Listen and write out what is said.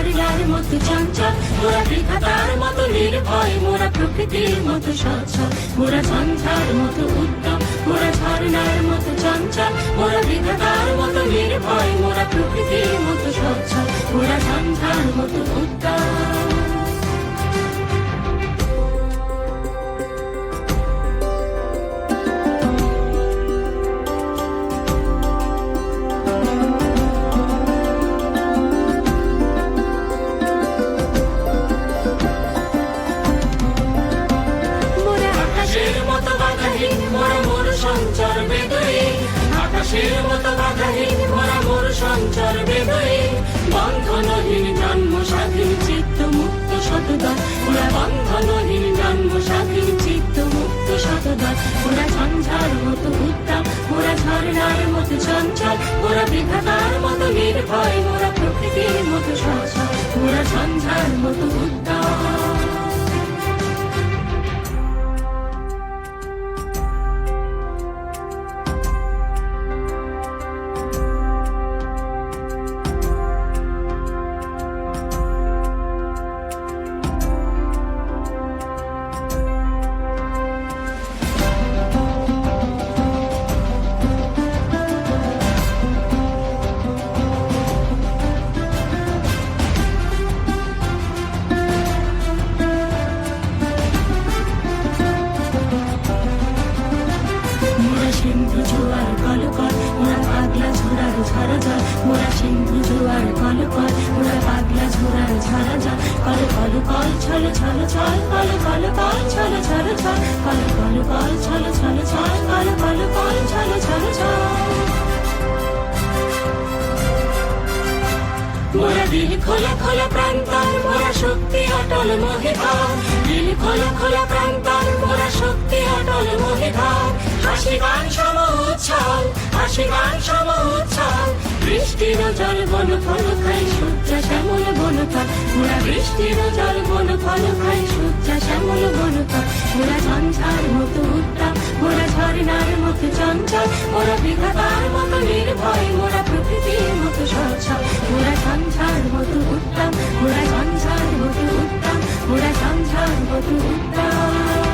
ঝর্ণার মতো চঞ্চল, মোরা বিধাতার মতো নির্ভয়, মোরা প্রকৃতির মতো সচ্ছল, মোরা ঝঞ্ঝার মতো উত্তম, মোরা ঝর্ণার মতো চঞ্চল, মোরা বিধাতার মতো নির্ভয়, মোরা প্রকৃতির মতো সচ্ছল, মোরা ঝঞ্ঝার মতো উত্তম। আকাশের মতো বাধাহীন মোরা মোর সঞ্চার বেদহীন, বন্ধনহীন জন্ম স্বাধীন চিত্ত মুক্ত শতদল, মোরা বন্ধনহীন জন্ম স্বাধীন চিত্ত মুক্ত শতদল, মোরা ঝঞ্ঝার মতো উত্তম, মোরা ঝর্ণার মতো চঞ্চল, মোরা বিধাতার মতো নির্ভয়, মোরা প্রকৃতির মতো সচ্ছল, মোরা ঝঞ্ঝার মতো উত্তম। সিন্ধু জোয়ার কলকল, মোরা পাগলা ঝোড়ার ঝরা জল, মোরা সিন্ধু জোয়ার কলকল, মোরা পাগলা ঝোড়ার ঝরা জল, কল কল কল ছল ছল ছল, কল কল কল ছল ছল ছল, কল কল কল ছল ছল ছল, কল কল কল ছল ছল ছল। মোরা দিল খোলা খোলা প্রান্তর, মোরা শক্তি অটল মোহিধার, দিল খোলা খোলা প্রান্তর, মোরা শক্তি অটল মোহিধার, হাসি গান সম উচ্ছল, হাসি গান সম উচ্ছল, বৃষ্টির জল বন ফল খাই সূর্যা শ্যামল বনতল, মোরা বৃষ্টির জল বন ফল খাই সূর্যা শ্যামল বনতল, মোরা ঝঞ্ঝার মতো উত্তম, মোরা ঝর্ণার মতো চঞ্চল, মোরা বিধাতার মতো নির্ভয়, মোরা প্রকৃতির মতো সচ্ছল, মোরা ঝঞ্ঝার মতো উত্তম, মোরা ঝঞ্ঝার মতো উত্তম, মোরা ঝঞ্ঝার মতো উত্তম।